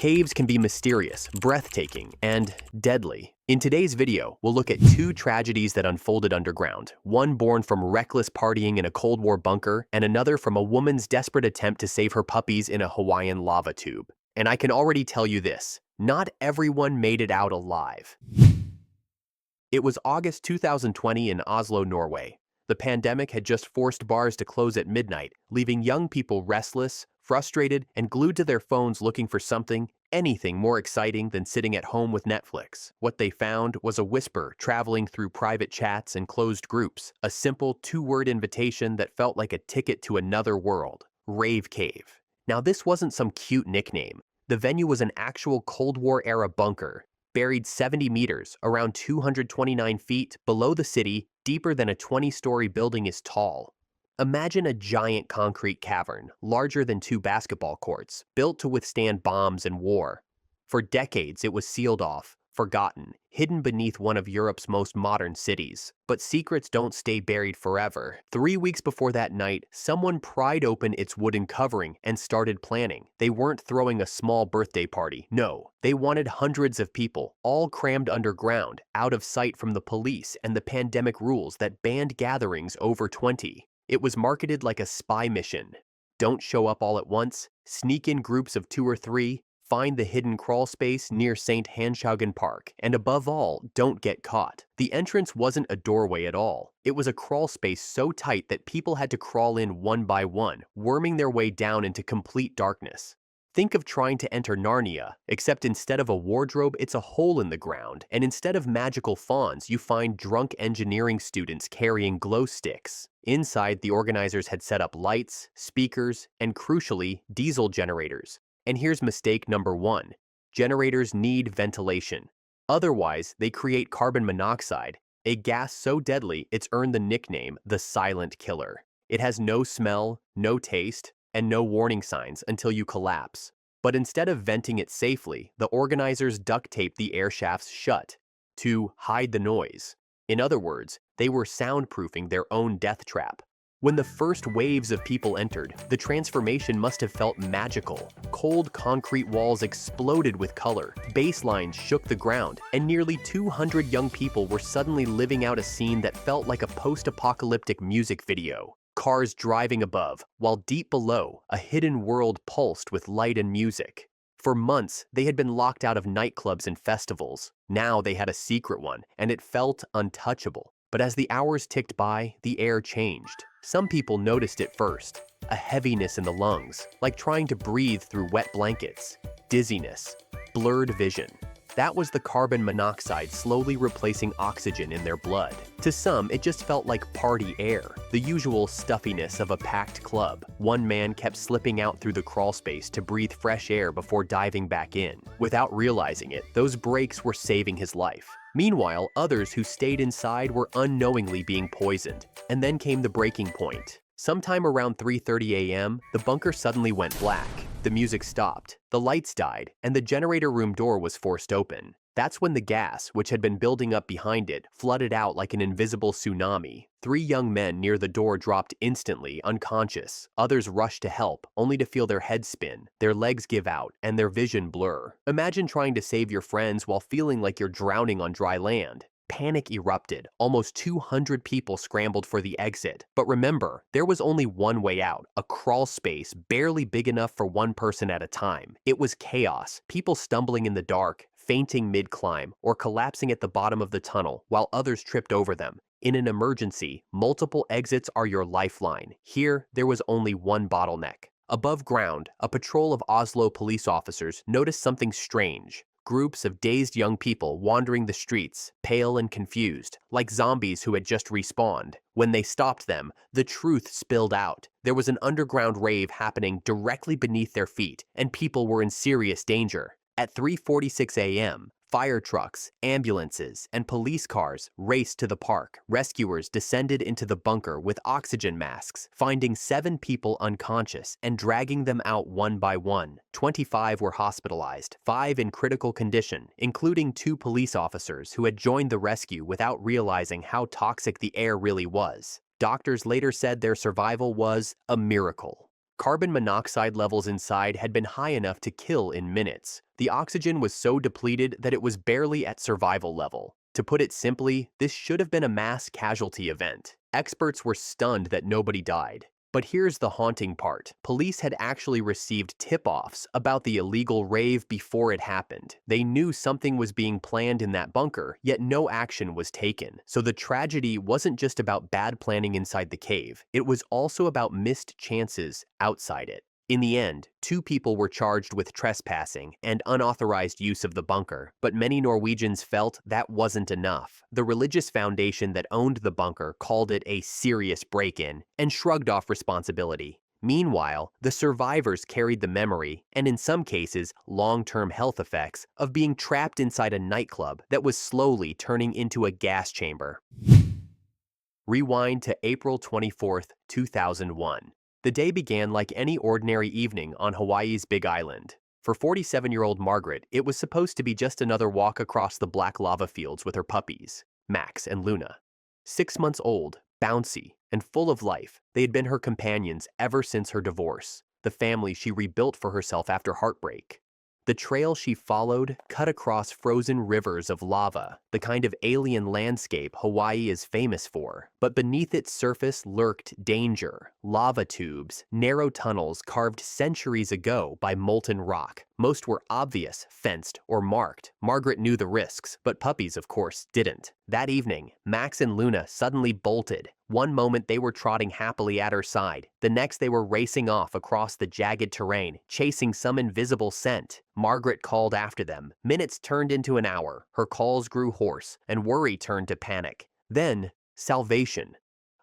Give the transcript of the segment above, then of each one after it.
Caves can be mysterious, breathtaking, and deadly. In today's video, we'll look at two tragedies that unfolded underground, one born from reckless partying in a Cold War bunker, and another from a woman's desperate attempt to save her puppies in a Hawaiian lava tube. And I can already tell you this, not everyone made it out alive. It was August 2020 in Oslo, Norway. The pandemic had just forced bars to close at midnight, leaving young people restless, frustrated, and glued to their phones looking for anything more exciting than sitting at home with Netflix. What they found was a whisper traveling through private chats and closed groups, a simple two-word invitation that felt like a ticket to another world: Rave Cave. Now, this wasn't some cute nickname. The venue was an actual Cold War-era bunker, buried 70 meters, around 229 feet, below the city, deeper than a 20-story building is tall. Imagine a giant concrete cavern, larger than 2 basketball courts, built to withstand bombs and war. For decades, it was sealed off, forgotten, hidden beneath one of Europe's most modern cities. But secrets don't stay buried forever. 3 weeks before that night, someone pried open its wooden covering and started planning. They weren't throwing a small birthday party, no. They wanted hundreds of people, all crammed underground, out of sight from the police and the pandemic rules that banned gatherings over 20. It was marketed like a spy mission. Don't show up all at once, sneak in groups of 2 or 3, find the hidden crawl space near St. Hanshaugen Park, and above all, don't get caught. The entrance wasn't a doorway at all. It was a crawl space so tight that people had to crawl in one by one, worming their way down into complete darkness. Think of trying to enter Narnia, except instead of a wardrobe, it's a hole in the ground, and instead of magical fawns, you find drunk engineering students carrying glow sticks. Inside, the organizers had set up lights, speakers, and crucially, diesel generators. And here's mistake number 1. Generators need ventilation. Otherwise, they create carbon monoxide, a gas so deadly it's earned the nickname the silent killer. It has no smell, no taste, and no warning signs until you collapse. But instead of venting it safely, the organizers duct taped the air shafts shut to hide the noise. In other words, they were soundproofing their own death trap. When the first waves of people entered, the transformation must have felt magical. Cold concrete walls exploded with color, bass lines shook the ground, and nearly 200 young people were suddenly living out a scene that felt like a post-apocalyptic music video. Cars driving above, while deep below, a hidden world pulsed with light and music. For months, they had been locked out of nightclubs and festivals. Now they had a secret one, and it felt untouchable. But as the hours ticked by, the air changed. Some people noticed it first. A heaviness in the lungs, like trying to breathe through wet blankets. Dizziness. Blurred vision. That was the carbon monoxide slowly replacing oxygen in their blood. To some, it just felt like party air, the usual stuffiness of a packed club. One man kept slipping out through the crawl space to breathe fresh air before diving back in. Without realizing it, those breaks were saving his life. Meanwhile, others who stayed inside were unknowingly being poisoned. And then came the breaking point. Sometime around 3:30 a.m., the bunker suddenly went black. The music stopped, the lights died, and the generator room door was forced open. That's when the gas, which had been building up behind it, flooded out like an invisible tsunami. 3 young men near the door dropped instantly, unconscious. Others rushed to help, only to feel their heads spin, their legs give out, and their vision blur. Imagine trying to save your friends while feeling like you're drowning on dry land. Panic erupted. Almost 200 people scrambled for the exit. But remember, there was only one way out, a crawl space barely big enough for one person at a time. It was chaos, people stumbling in the dark, fainting mid-climb, or collapsing at the bottom of the tunnel while others tripped over them. In an emergency, multiple exits are your lifeline. Here, there was only one bottleneck. Above ground, a patrol of Oslo police officers noticed something strange. Groups of dazed young people wandering the streets, pale and confused, like zombies who had just respawned. When they stopped them, the truth spilled out. There was an underground rave happening directly beneath their feet, and people were in serious danger. At 3:46 a.m., fire trucks, ambulances, and police cars raced to the park. Rescuers descended into the bunker with oxygen masks, finding 7 people unconscious and dragging them out one by one. 25 were hospitalized, 5 in critical condition, including 2 police officers who had joined the rescue without realizing how toxic the air really was. Doctors later said their survival was a miracle. Carbon monoxide levels inside had been high enough to kill in minutes. The oxygen was so depleted that it was barely at survival level. To put it simply, this should have been a mass casualty event. Experts were stunned that nobody died. But here's the haunting part. Police had actually received tip-offs about the illegal rave before it happened. They knew something was being planned in that bunker, yet no action was taken. So the tragedy wasn't just about bad planning inside the cave. It was also about missed chances outside it. In the end, 2 people were charged with trespassing and unauthorized use of the bunker, but many Norwegians felt that wasn't enough. The religious foundation that owned the bunker called it a serious break-in and shrugged off responsibility. Meanwhile, the survivors carried the memory, and in some cases, long-term health effects, of being trapped inside a nightclub that was slowly turning into a gas chamber. Rewind to April 24, 2001. The day began like any ordinary evening on Hawaii's Big Island. For 47-year-old Margaret, it was supposed to be just another walk across the black lava fields with her puppies, Max and Luna. 6 months old, bouncy, and full of life, they had been her companions ever since her divorce, the family she rebuilt for herself after heartbreak. The trail she followed cut across frozen rivers of lava, the kind of alien landscape Hawaii is famous for. But beneath its surface lurked danger, lava tubes, narrow tunnels carved centuries ago by molten rock. Most were obvious, fenced, or marked. Margaret knew the risks, but puppies, of course, didn't. That evening, Max and Luna suddenly bolted. One moment they were trotting happily at her side. The next they were racing off across the jagged terrain, chasing some invisible scent. Margaret called after them. Minutes turned into an hour. Her calls grew hoarse, and worry turned to panic. Then, salvation.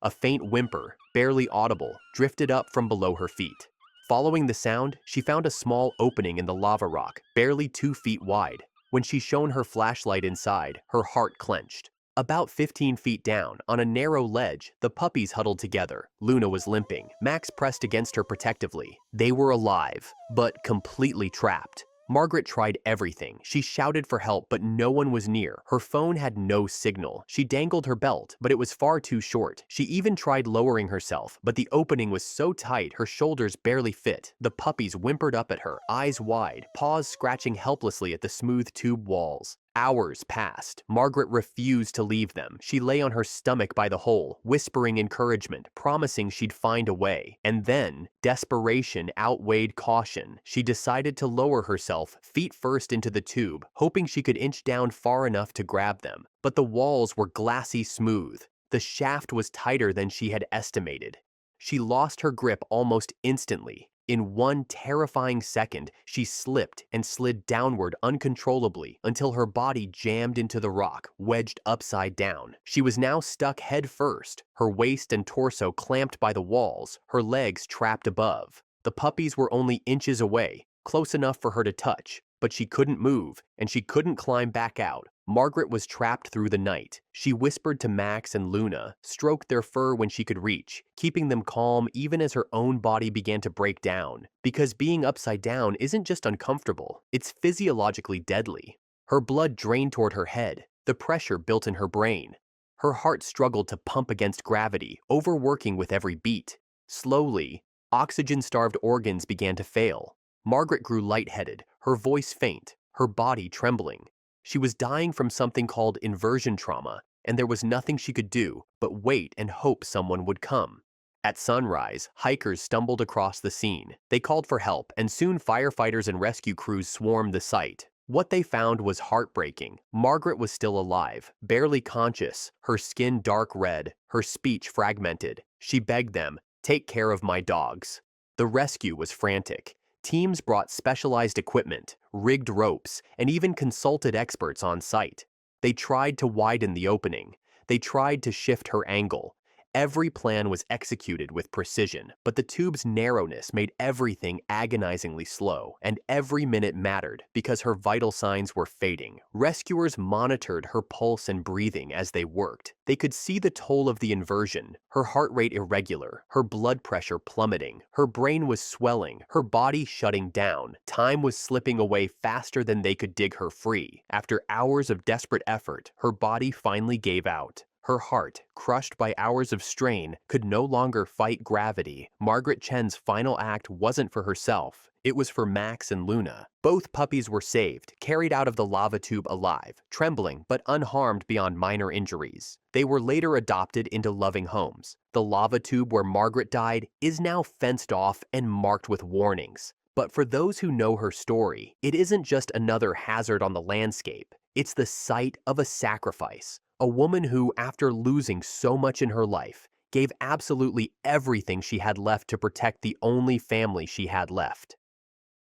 A faint whimper, barely audible, drifted up from below her feet. Following the sound, she found a small opening in the lava rock, barely 2 feet wide. When she shone her flashlight inside, her heart clenched. About 15 feet down, on a narrow ledge, the puppies huddled together. Luna was limping. Max pressed against her protectively. They were alive, but completely trapped. Margaret tried everything. She shouted for help, but no one was near. Her phone had no signal. She dangled her belt, but it was far too short. She even tried lowering herself, but the opening was so tight her shoulders barely fit. The puppies whimpered up at her, eyes wide, paws scratching helplessly at the smooth tube walls. Hours passed. Margaret refused to leave them. She lay on her stomach by the hole, whispering encouragement, promising she'd find a way. And then, desperation outweighed caution. She decided to lower herself feet first into the tube, hoping she could inch down far enough to grab them. But the walls were glassy smooth. The shaft was tighter than she had estimated. She lost her grip almost instantly. In one terrifying second, she slipped and slid downward uncontrollably until her body jammed into the rock, wedged upside down. She was now stuck head first, her waist and torso clamped by the walls, her legs trapped above. The puppies were only inches away, close enough for her to touch, but she couldn't move, and she couldn't climb back out. Margaret was trapped through the night. She whispered to Max and Luna, stroked their fur when she could reach, keeping them calm even as her own body began to break down. Because being upside down isn't just uncomfortable, it's physiologically deadly. Her blood drained toward her head, the pressure built in her brain. Her heart struggled to pump against gravity, overworking with every beat. Slowly, oxygen-starved organs began to fail. Margaret grew lightheaded, her voice faint, her body trembling. She was dying from something called inversion trauma, and there was nothing she could do but wait and hope someone would come. At sunrise, hikers stumbled across the scene. They called for help, and soon firefighters and rescue crews swarmed the site. What they found was heartbreaking. Margaret was still alive, barely conscious, her skin dark red, her speech fragmented. She begged them, "Take care of my dogs." The rescue was frantic. Teams brought specialized equipment, rigged ropes, and even consulted experts on site. They tried to widen the opening. They tried to shift her angle. Every plan was executed with precision, but the tube's narrowness made everything agonizingly slow, and every minute mattered because her vital signs were fading. Rescuers monitored her pulse and breathing as they worked. They could see the toll of the inversion, her heart rate irregular, her blood pressure plummeting, her brain was swelling, her body shutting down. Time was slipping away faster than they could dig her free. After hours of desperate effort, her body finally gave out. Her heart, crushed by hours of strain, could no longer fight gravity. Margaret Chen's final act wasn't for herself. It was for Max and Luna. Both puppies were saved, carried out of the lava tube alive, trembling but unharmed beyond minor injuries. They were later adopted into loving homes. The lava tube where Margaret died is now fenced off and marked with warnings. But for those who know her story, it isn't just another hazard on the landscape. It's the site of a sacrifice. A woman who, after losing so much in her life, gave absolutely everything she had left to protect the only family she had left.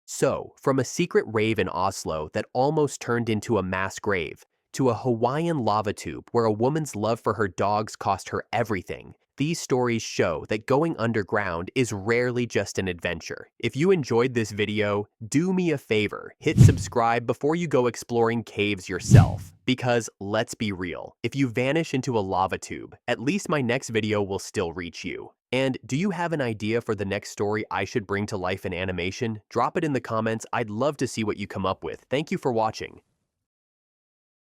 So, from a secret rave in Oslo that almost turned into a mass grave, to a Hawaiian lava tube where a woman's love for her dogs cost her everything, these stories show that going underground is rarely just an adventure. If you enjoyed this video, do me a favor, hit subscribe before you go exploring caves yourself. Because, let's be real, if you vanish into a lava tube, at least my next video will still reach you. And do you have an idea for the next story I should bring to life in animation? Drop it in the comments, I'd love to see what you come up with. Thank you for watching.